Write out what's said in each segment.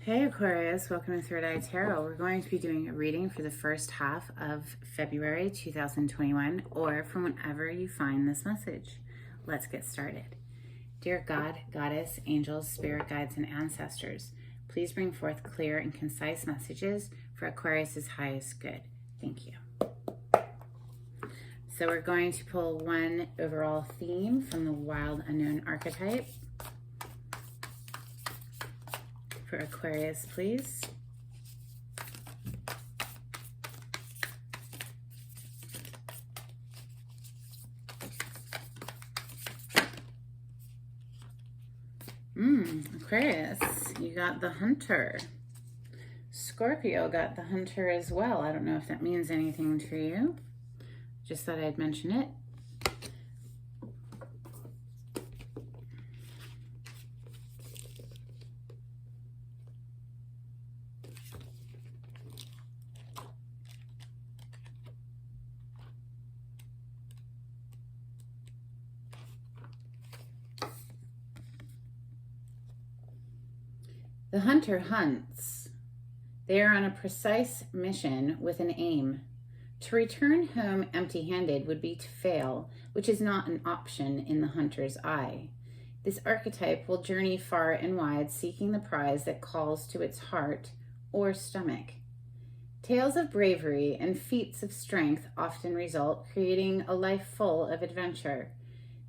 Hey Aquarius, welcome to Third Eye Tarot. We're going to be doing a reading for the first half of February 2021, or from whenever you find this message. Let's get started. Dear God, Goddess, angels, spirit guides, and ancestors, please bring forth clear and concise messages for Aquarius's highest good. Thank you. So we're going to pull one overall theme from the Wild Unknown archetype. For Aquarius, please. Aquarius, you got the Hunter. Scorpio got the Hunter as well. I don't know if that means anything to you. Just thought I'd mention it. The hunter hunts. They are on a precise mission with an aim. To return home empty-handed would be to fail, which is not an option in the hunter's eye. This archetype will journey far and wide, seeking the prize that calls to its heart or stomach. Tales of bravery and feats of strength often result, creating a life full of adventure.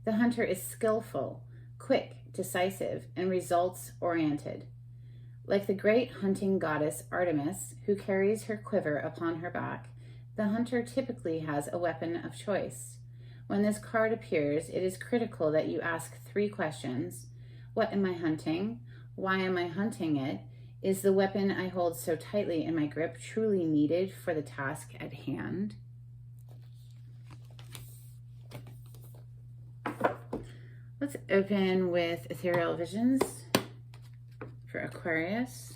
The hunter is skillful, quick, decisive, and results-oriented. Like the great hunting goddess Artemis, who carries her quiver upon her back, the hunter typically has a weapon of choice. When this card appears, it is critical that you ask 3 questions. What am I hunting? Why am I hunting it? Is the weapon I hold so tightly in my grip truly needed for the task at hand? Let's open with Ethereal Visions for Aquarius.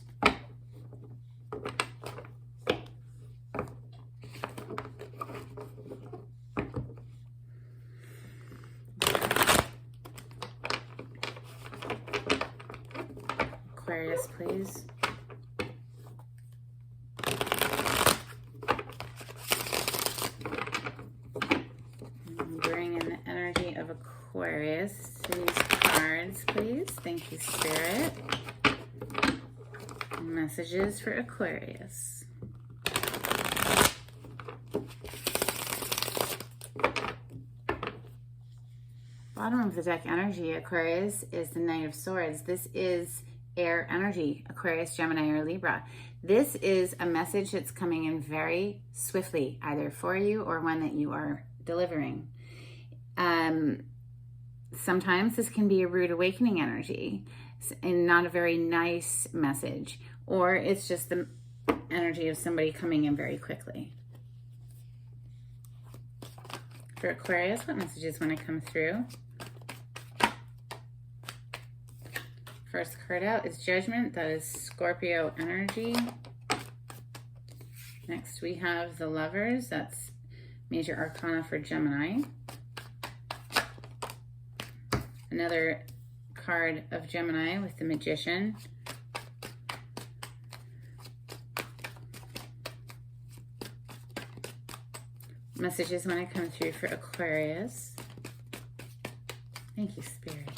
Aquarius, please. Bring in the energy of Aquarius to these cards, please. Thank you, Spirit. Messages for Aquarius. Bottom of the deck energy, Aquarius, is the Knight of Swords. This is air energy, Aquarius, Gemini, or Libra. This is a message that's coming in very swiftly, either for you or one that you are delivering. Sometimes this can be a rude awakening energy and not a very nice message, or it's just the energy of somebody coming in very quickly. For Aquarius, what messages want to come through? First card out is Judgment. That is Scorpio energy. Next we have the Lovers. That's Major Arcana for Gemini. Another card of Gemini with the Magician. Messages when I come through for Aquarius. Thank you, Spirit.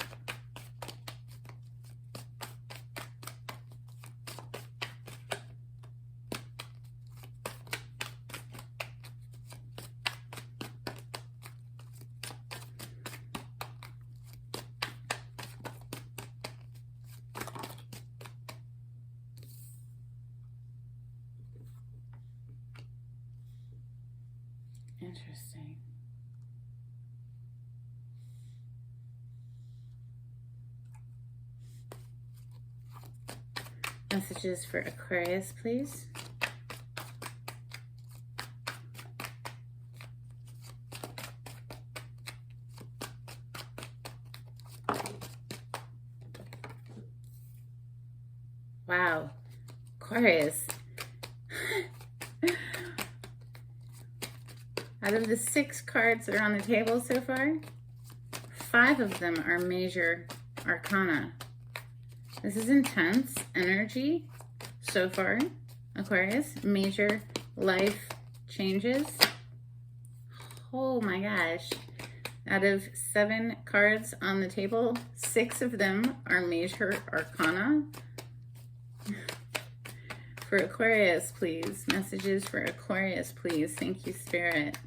Interesting. Messages for Aquarius, please. Wow, Aquarius. Out of the 6 cards that are on the table so far, 5 of them are major arcana. This is intense energy, so far, Aquarius? Major life changes. Oh my gosh. Out of 7 cards on the table, 6 of them are major arcana. For Aquarius, please. Messages for Aquarius, please. Thank you, Spirit.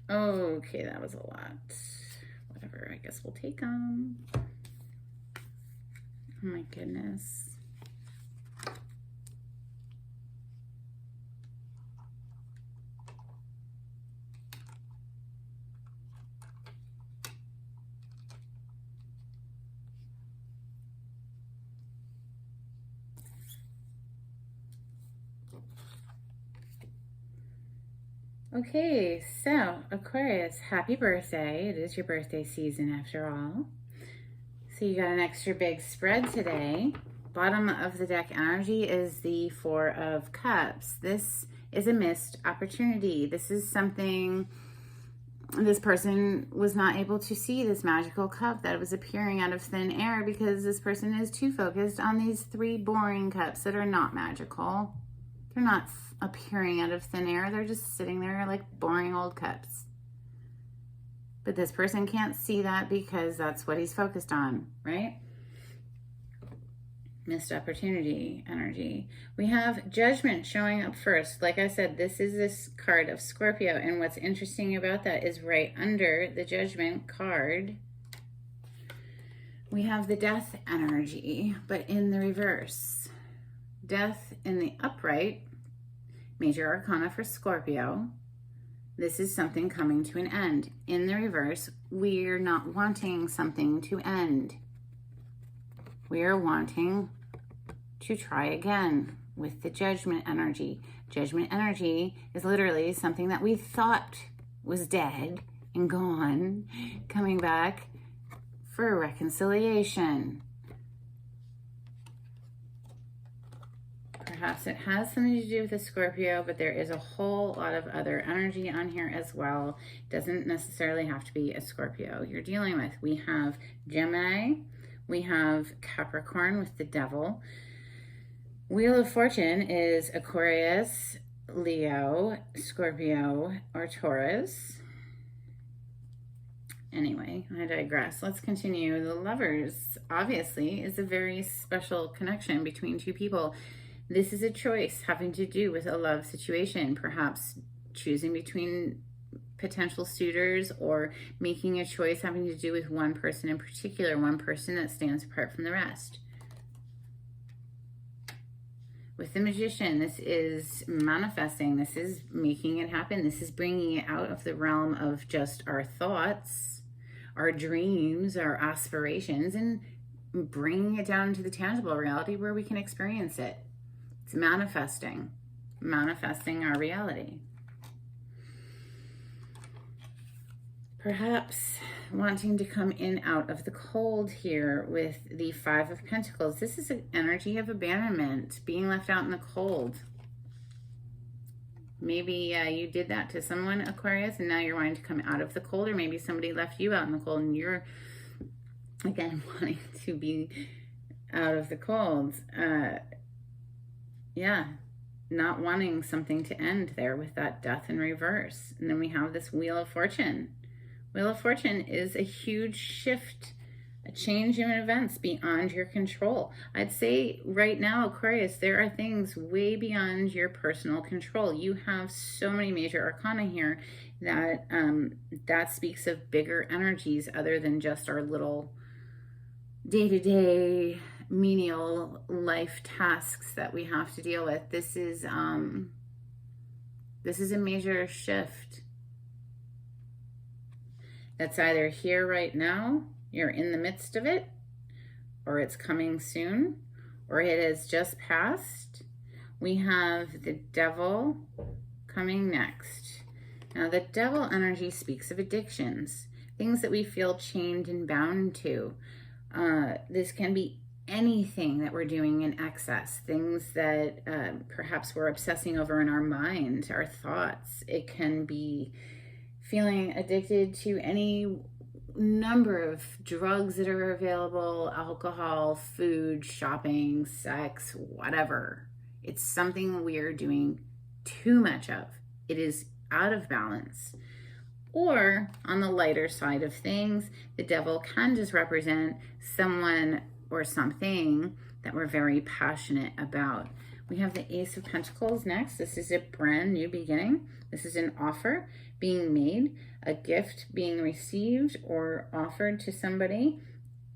Okay, that was a lot. Whatever, I guess we'll take them. Oh my goodness. Okay, so Aquarius, happy birthday. It is your birthday season after all. So you got an extra big spread today. Bottom of the deck energy is the 4 of Cups. This is a missed opportunity. This is something this person was not able to see, this magical cup that was appearing out of thin air, because this person is too focused on these 3 boring cups that are not magical. They're not appearing out of thin air. They're just sitting there like boring old cups. But this person can't see that because that's what he's focused on, right? Missed opportunity energy. We have Judgment showing up first. Like I said, this is this card of Scorpio. And what's interesting about that is right under the Judgment card, we have the Death energy, but in the reverse. Death in the upright, major arcana for Scorpio. This is something coming to an end. In the reverse, we're not wanting something to end. We are wanting to try again with the Judgment energy. Judgment energy is literally something that we thought was dead and gone, coming back for a reconciliation. Perhaps it has something to do with the Scorpio, but there is a whole lot of other energy on here as well. It doesn't necessarily have to be a Scorpio you're dealing with. We have Gemini, we have Capricorn with the Devil. Wheel of Fortune is Aquarius, Leo, Scorpio, or Taurus. Anyway, I digress. Let's continue. The Lovers, obviously, is a very special connection between 2 people. This is a choice having to do with a love situation, perhaps choosing between potential suitors or making a choice having to do with one person in particular, one person that stands apart from the rest. With the Magician, this is manifesting. This is making it happen. This is bringing it out of the realm of just our thoughts, our dreams, our aspirations, and bringing it down to the tangible reality where we can experience it. It's manifesting our reality. Perhaps wanting to come in out of the cold here with the 5 of Pentacles. This is an energy of abandonment, being left out in the cold. Maybe you did that to someone, Aquarius, and now you're wanting to come out of the cold, or maybe somebody left you out in the cold and you're, again, wanting to be out of the cold. Yeah, not wanting something to end there with that Death in reverse. And then we have this Wheel of Fortune. Wheel of Fortune is a huge shift, a change in events beyond your control. I'd say right now, Aquarius, there are things way beyond your personal control. You have so many major arcana here that that speaks of bigger energies other than just our little day-to-day menial life tasks that we have to deal with. This is a major shift that's either here right now, you're in the midst of it, or it's coming soon, or it has just passed. We have the Devil coming next. Now, the Devil energy speaks of addictions, things that we feel chained and bound to. This can be anything that we're doing in excess, things that perhaps we're obsessing over in our mind, our thoughts. It can be feeling addicted to any number of drugs that are available, alcohol, food, shopping, sex, whatever. It's something we are doing too much of. It is out of balance. Or on the lighter side of things, the devil can just represent someone or something that we're very passionate about. We have the Ace of Pentacles next. This is a brand new beginning. This is an offer being made, a gift being received or offered to somebody.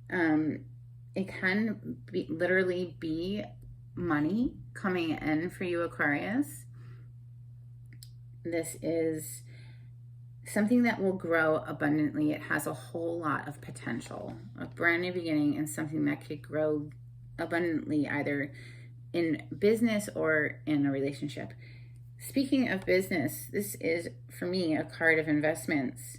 It can literally be money coming in for you, Aquarius. This is something that will grow abundantly. It has a whole lot of potential, a brand new beginning, and something that could grow abundantly either in business or in a relationship. Speaking of business, this is, for me, a card of investments.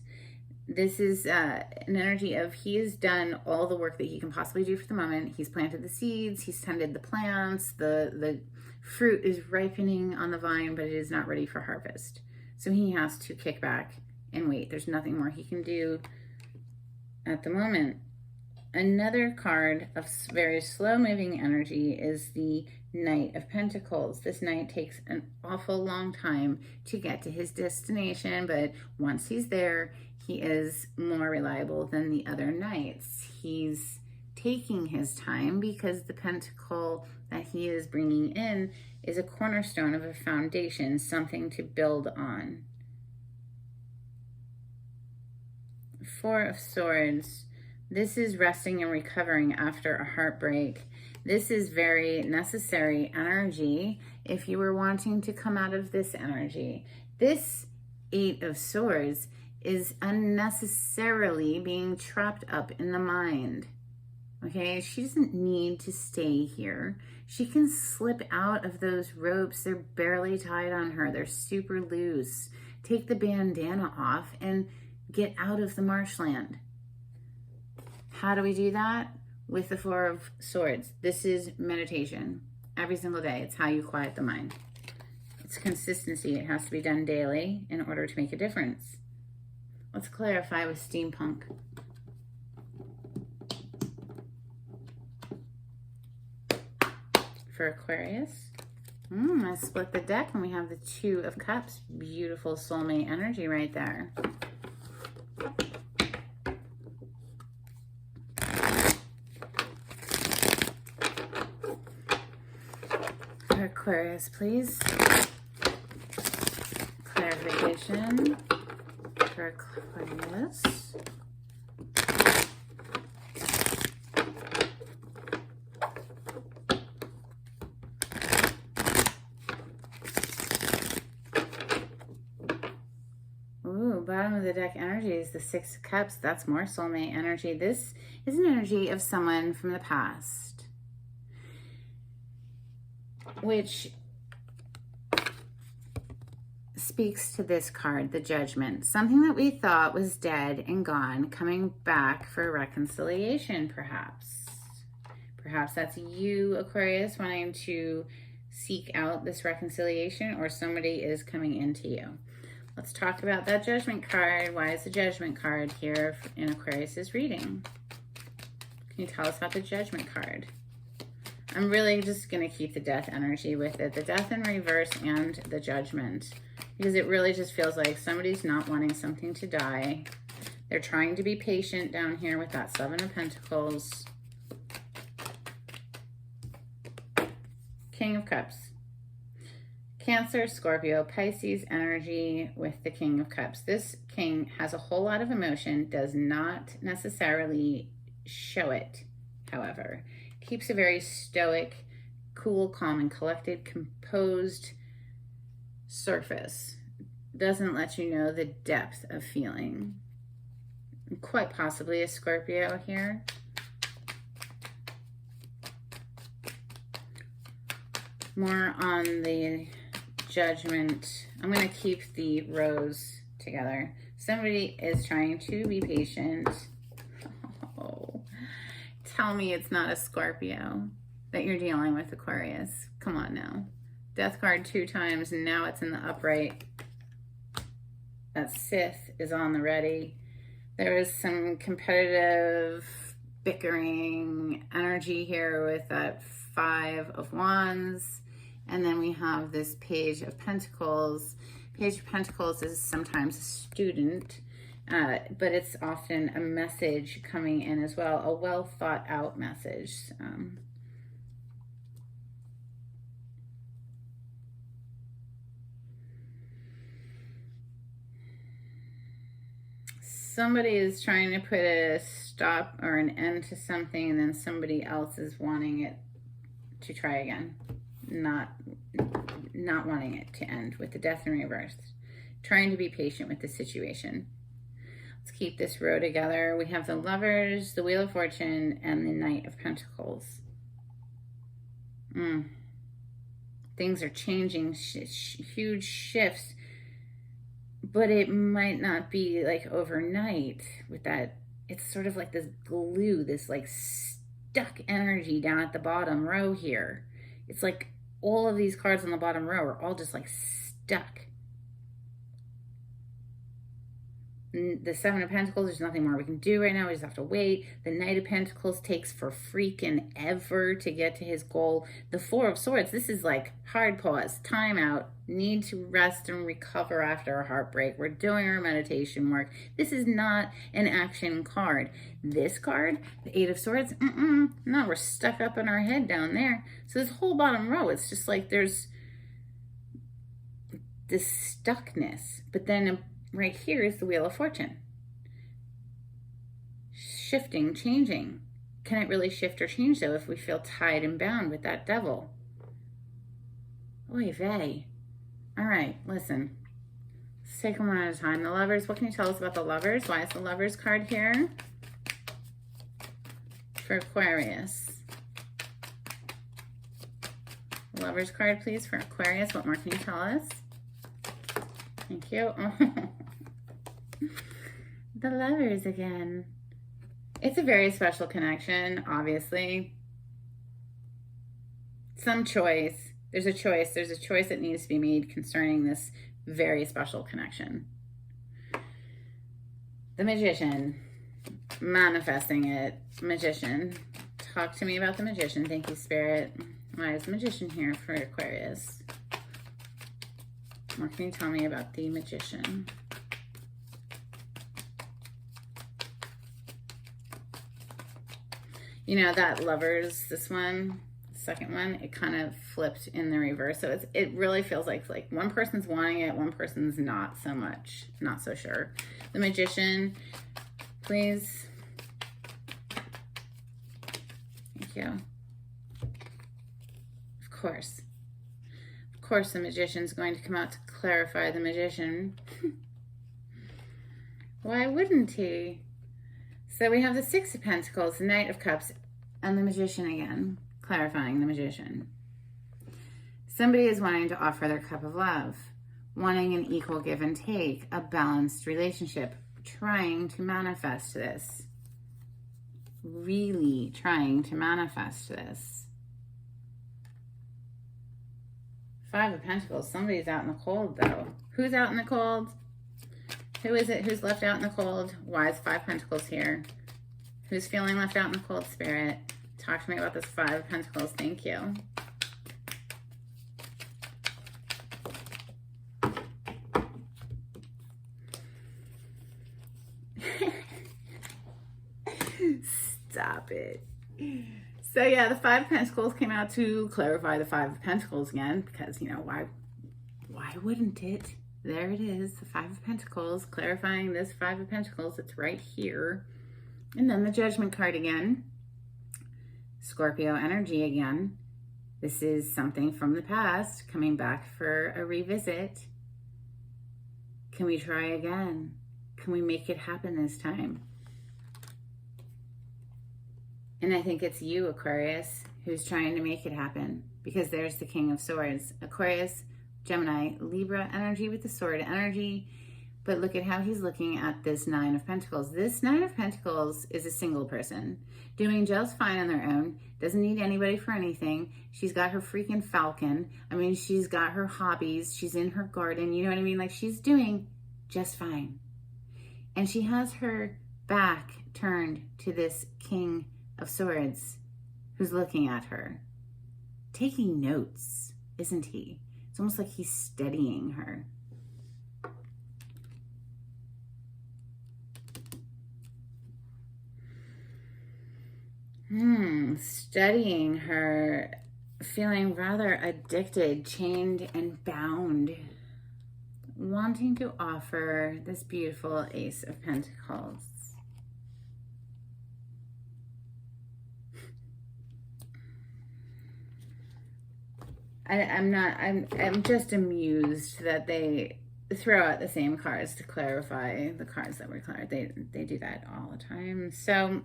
This is an energy of he has done all the work that he can possibly do for the moment. He's planted the seeds, he's tended the plants, the fruit is ripening on the vine, but it is not ready for harvest. So he has to kick back and wait. There's nothing more he can do at the moment. Another card of very slow-moving energy is the Knight of Pentacles. This knight takes an awful long time to get to his destination, but once he's there, he is more reliable than the other knights. He's taking his time because the pentacle that he is bringing in is a cornerstone of a foundation, something to build on. Four of Swords. This is resting and recovering after a heartbreak. This is very necessary energy if you were wanting to come out of this energy. This Eight of Swords is unnecessarily being trapped up in the mind. Okay, she doesn't need to stay here. She can slip out of those ropes. They're barely tied on her. They're super loose. Take the bandana off and get out of the marshland. How do we do that? With the Four of Swords. This is meditation every single day. It's how you quiet the mind. It's consistency. It has to be done daily in order to make a difference. Let's clarify with steampunk. For Aquarius, I split the deck and we have the Two of Cups. Beautiful soulmate energy right there. For Aquarius, please. Clarification for Aquarius. Ooh, bottom of the deck energy is the Six of Cups. That's more soulmate energy. This is an energy of someone from the past, which speaks to this card, the Judgment. Something that we thought was dead and gone, coming back for reconciliation, perhaps. Perhaps that's you, Aquarius, wanting to seek out this reconciliation, or somebody is coming into you. Let's talk about that Judgment card. Why is the Judgment card here in Aquarius's reading? Can you tell us about the Judgment card? I'm really just going to keep the Death energy with it. The Death in reverse and the Judgment. Because it really just feels like somebody's not wanting something to die. They're trying to be patient down here with that Seven of Pentacles. King of Cups. Cancer, Scorpio, Pisces energy with the King of Cups. This king has a whole lot of emotion, does not necessarily show it, however. Keeps a very stoic, cool, calm, and collected, composed surface. Doesn't let you know the depth of feeling. Quite possibly a Scorpio here. More on the Judgment. I'm going to keep the rows together. Somebody is trying to be patient. Oh, tell me it's not a Scorpio that you're dealing with, Aquarius. Come on now. Death card 2 times, and now it's in the upright. That Sith is on the ready. There is some competitive, bickering energy here with that 5 of Wands. And then we have this Page of Pentacles. Page of Pentacles is sometimes a student, but it's often a message coming in as well, a well thought out message. Somebody is trying to put a stop or an end to something, and then somebody else is wanting it to try again. Not wanting it to end, with the Death in reverse. Trying to be patient with the situation. Let's keep this row together. We have the Lovers, the Wheel of Fortune, and the Knight of Pentacles. Things are changing, huge shifts. But it might not be like overnight with that. It's sort of like this glue, this like stuck energy down at the bottom row here. It's like all of these cards on the bottom row are all just like stuck. The 7 of Pentacles, there's nothing more we can do right now. We just have to wait. The Knight of Pentacles takes for freaking ever to get to his goal. The 4 of Swords, this is like hard pause, time out, need to rest and recover after a heartbreak. We're doing our meditation work. This is not an action card. This card, the 8 of Swords, no, we're stuck up in our head down there. So this whole bottom row, it's just like there's this stuckness. But then right here is the Wheel of Fortune. Shifting, changing. Can it really shift or change, though, if we feel tied and bound with that Devil? Oy vey. All right, listen. Let's take them one at a time. The Lovers, what can you tell us about the Lovers? Why is the Lovers card here? For Aquarius. Lovers card, please, for Aquarius. What more can you tell us? Thank you. The Lovers again. It's a very special connection, obviously. Some choice. There's a choice. There's a choice that needs to be made concerning this very special connection. The Magician. Manifesting it. Magician. Talk to me about the Magician. Thank you, Spirit. Why is the Magician here for Aquarius? What can you tell me about the Magician? You know, that Lovers, this one, the second one, it kind of flipped in the reverse. So it really feels like one person's wanting it, one person's not so much, not so sure. The Magician, please. Thank you. Of course. Of course, the Magician's going to come out to clarify the Magician. Why wouldn't he? So we have the 6 of Pentacles, the Knight of Cups, and the Magician again, clarifying the Magician. Somebody is wanting to offer their cup of love, wanting an equal give and take, a balanced relationship, trying to manifest this. Really trying to manifest this. 5 of Pentacles, somebody's out in the cold though. Who's out in the cold? Who is it who's left out in the cold? Why is 5 Pentacles here? Who's feeling left out in the cold, Spirit? Talk to me about this 5 of Pentacles. Thank you. Stop it. So yeah, the 5 of Pentacles came out to clarify the 5 of Pentacles again, because, you know, why wouldn't it? There it is, the 5 of Pentacles, clarifying this 5 of Pentacles. It's right here. And then the Judgment card again. Scorpio energy again. This is something from the past coming back for a revisit. Can we try again? Can we make it happen this time? And I think it's you, Aquarius, who's trying to make it happen, because there's the King of Swords. Aquarius, Gemini, Libra energy with the Sword energy, But look at how he's looking at this Nine of Pentacles. This Nine of Pentacles is a single person doing just fine on their own. Doesn't need anybody for anything. She's got her freaking falcon. I mean, she's got her hobbies. She's in her garden. You know what I mean? Like, she's doing just fine. And she has her back turned to this King of Swords who's looking at her. Taking notes, isn't he? It's almost like he's studying her. Studying her, feeling rather addicted, chained and bound, wanting to offer this beautiful Ace of Pentacles. I'm just amused that they throw out the same cards to clarify the cards that were cleared. They do that all the time. So,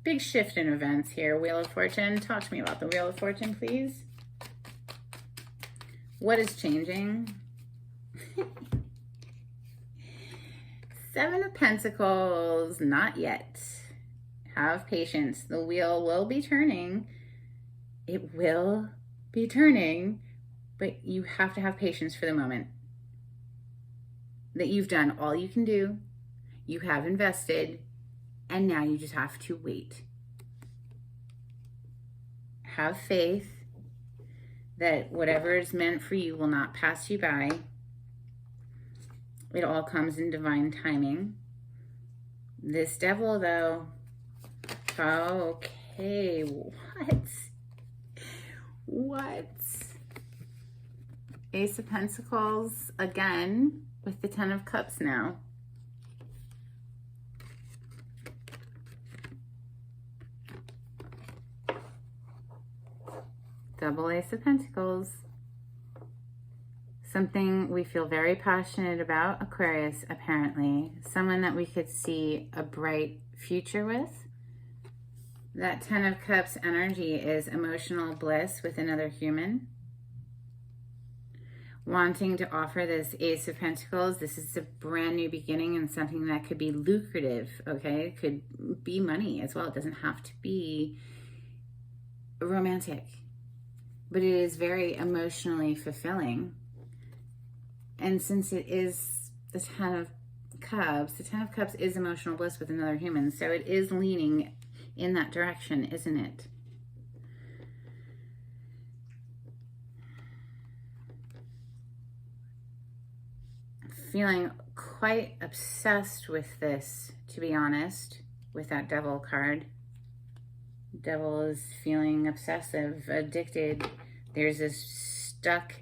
big shift in events here. Wheel of Fortune. Talk to me about the Wheel of Fortune, please. What is changing? Seven of Pentacles. Not yet. Have patience. The wheel will be turning. It will be turning, but you have to have patience for the moment. That you've done all you can do. You have invested. And now you just have to wait. Have faith that whatever is meant for you will not pass you by. It all comes in divine timing. This Devil, though, okay, what? Ace of Pentacles again with the Ten of Cups now. Double Ace of Pentacles. Something we feel very passionate about, Aquarius, apparently. Someone that we could see a bright future with. That Ten of Cups energy is emotional bliss with another human. Wanting to offer this Ace of Pentacles. This is a brand new beginning and something that could be lucrative, okay? It could be money as well. It doesn't have to be romantic. But it is very emotionally fulfilling. And since it is the Ten of Cups is emotional bliss with another human. So it is leaning in that direction, isn't it? Feeling quite obsessed with this, to be honest, with that Devil card. Devil is feeling obsessive, addicted. There's this stuck,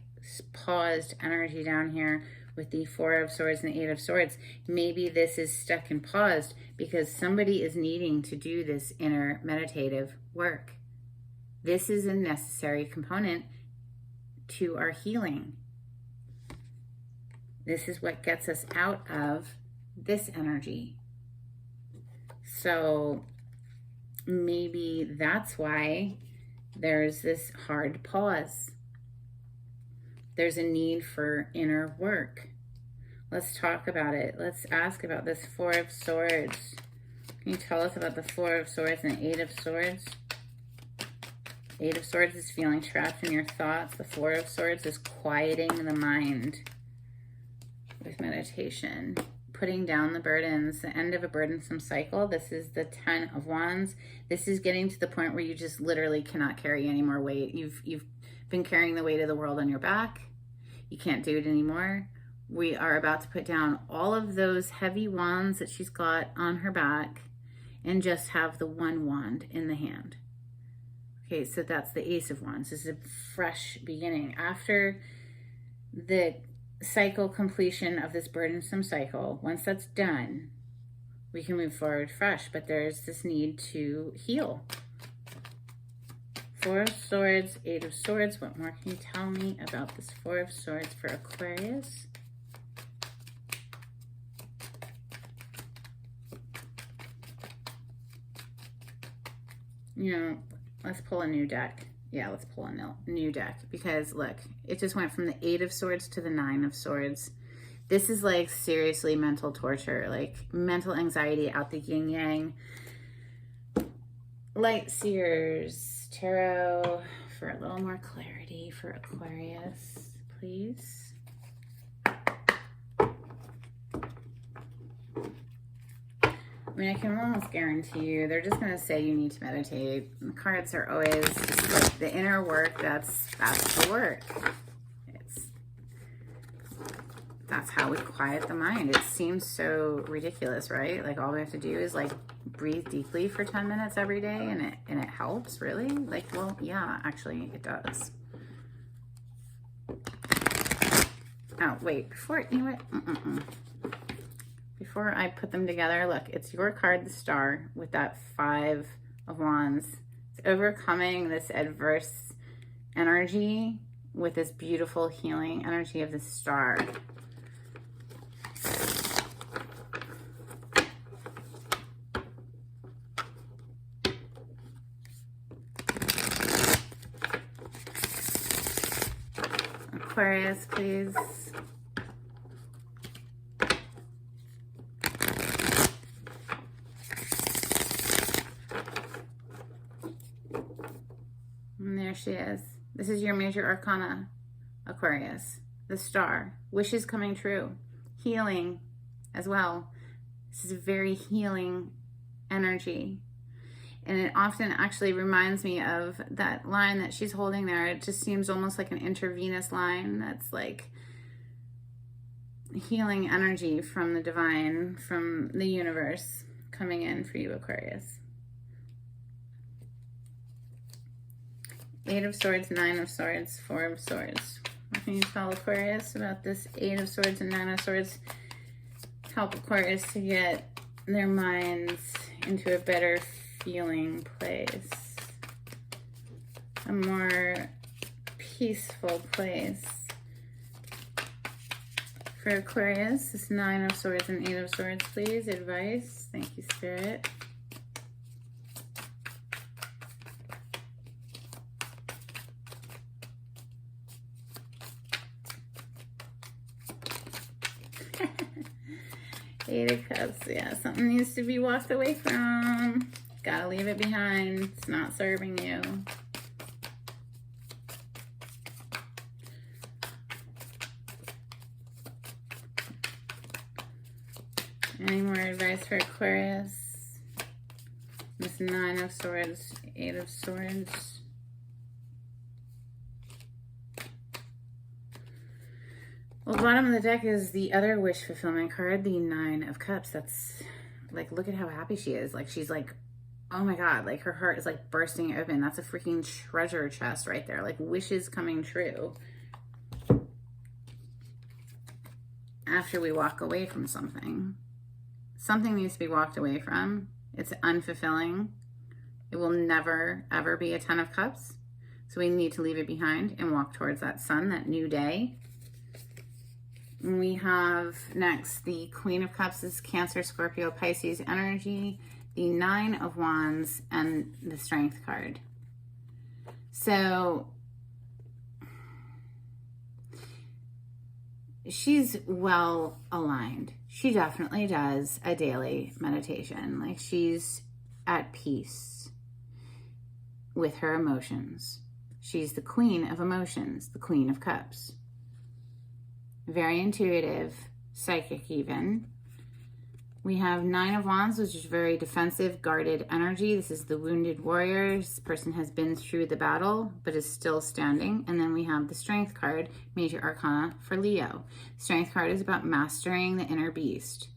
paused energy down here with the Four of Swords and the Eight of Swords. Maybe this is stuck and paused because somebody is needing to do this inner meditative work. This is a necessary component to our healing. This is what gets us out of this energy. So maybe that's why there's this hard pause. There's a need for inner work. Let's talk about it. Let's ask about this Four of Swords. Can you tell us about the Four of Swords and the Eight of Swords? Eight of Swords is feeling trapped in your thoughts. The Four of Swords is quieting the mind with meditation. Putting down the burdens, the end of a burdensome cycle. This is the Ten of Wands. This is getting to the point where you just literally cannot carry any more weight. You've been carrying the weight of the world on your back. You can't do it anymore. We are about to put down all of those heavy wands that she's got on her back and just have the one wand in the hand. Okay, so that's the Ace of Wands. This is a fresh beginning. After the cycle completion of this burdensome cycle, once that's done, we can move forward fresh, but there's this need to heal. Four of Swords, Eight of Swords. What more can you tell me about this Four of Swords for Aquarius? You know, let's pull a new deck. Yeah, let's pull a new deck because look, it just went from the Eight of Swords to the Nine of Swords. This is like seriously mental torture, like mental anxiety out the yin yang. Light Seers Tarot for a little more clarity for Aquarius, please. I mean, I can almost guarantee you they're just going to say you need to meditate. The cards are always just like the inner work. That's the work. That's how we quiet the mind. It seems so ridiculous, right? Like all we have to do is like breathe deeply for 10 minutes every day and it helps, really? Like, well, yeah, actually it does. Oh, wait, before, you know what? Before I put them together, look, it's your card, the Star, with that 5 of Wands. It's overcoming this adverse energy with this beautiful healing energy of the Star. Aquarius, please. And there she is. This is your major arcana, Aquarius. The Star. Wishes coming true. Healing as well. This is a very healing energy. And it often actually reminds me of that line that she's holding there. It just seems almost like an intravenous line that's like healing energy from the divine, from the universe coming in for you, Aquarius. 8 of Swords, 9 of Swords, 4 of Swords. What can you tell Aquarius about this 8 of Swords and 9 of Swords? Help Aquarius to get their minds into a better feeling place, a more peaceful place. For Aquarius, this 9 of Swords and 8 of Swords, please. Advice. Thank you, Spirit. Eight of Cups. Yeah, something needs to be walked away from. Gotta leave it behind. It's not serving you. Any more advice for Aquarius? This 9 of Swords, 8 of Swords. Well, bottom of the deck is the other wish fulfillment card, the 9 of Cups. That's like, look at how happy she is. Like, she's like, oh my God, like her heart is like bursting open. That's a freaking treasure chest right there. Like wishes coming true. After we walk away from something. Something needs to be walked away from. It's unfulfilling. It will never, ever be a 10 of Cups. So we need to leave it behind and walk towards that sun, that new day. And we have next the Queen of Cups. This is Cancer, Scorpio, Pisces energy. The 9 of Wands and the Strength card. So she's well aligned. She definitely does a daily meditation. Like she's at peace with her emotions. She's the Queen of Emotions, the Queen of Cups. Very intuitive, psychic even. We have 9 of Wands, which is very defensive, guarded energy. This is the wounded warrior. This person has been through the battle, but is still standing. And then we have the Strength card, major arcana for Leo. Strength card is about mastering the inner beast,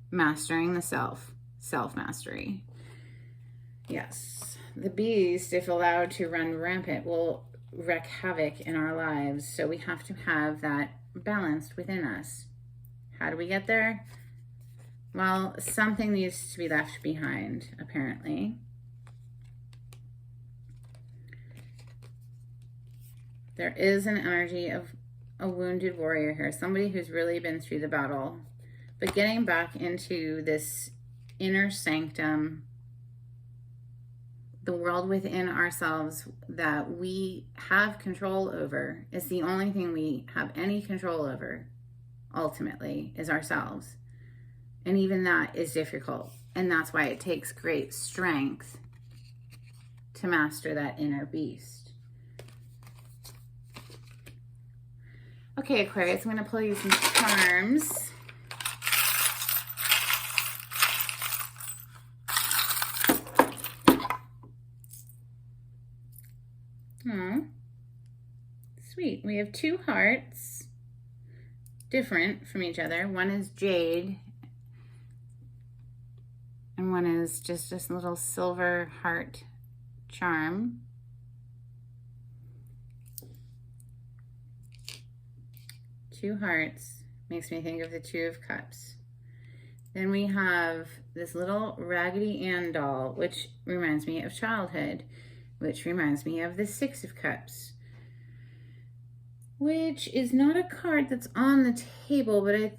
mastering the self, self-mastery. Yes, the beast, if allowed to run rampant, will wreak havoc in our lives. So we have to have that balanced within us. How do we get there? Well, something needs to be left behind, apparently. There is an energy of a wounded warrior here, somebody who's really been through the battle, but getting back into this inner sanctum, the world within ourselves that we have control over is the only thing we have any control over. ultimately, is ourselves. And even that is difficult. And that's why it takes great strength to master that inner beast. Okay, Aquarius, I'm going to pull you some charms. Oh, sweet. We have two hearts, different from each other. One is jade, and one is just this little silver heart charm. Two hearts makes me think of the Two of Cups. Then we have this little Raggedy Ann doll, which reminds me of childhood, which reminds me of the Six of Cups, which is not a card that's on the table, but I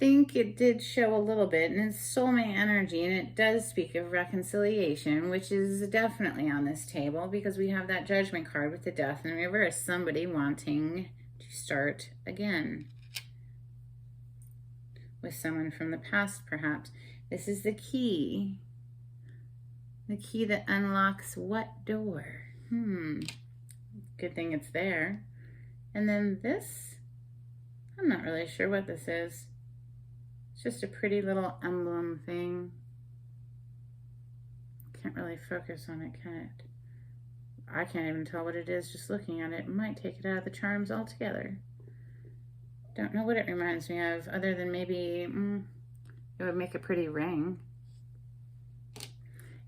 think it did show a little bit, and it's soulmate energy, and it does speak of reconciliation, which is definitely on this table because we have that Judgment card with the Death in reverse, somebody wanting to start again with someone from the past, perhaps. This is the key that unlocks what door? Good thing it's there. And then this, I'm not really sure what this is. It's just a pretty little emblem thing. Can't really focus on it, can it? I can't even tell what it is just looking at it. Might take it out of the charms altogether. Don't know what it reminds me of, other than maybe it would make a pretty ring.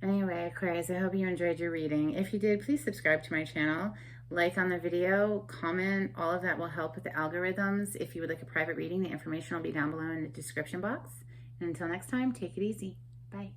Anyway, Aquarius, I hope you enjoyed your reading. If you did, please subscribe to my channel, like on the video, comment. All of that will help with the algorithms. If you would like a private reading, the information will be down below in the description box. And until next time, take it easy. Bye.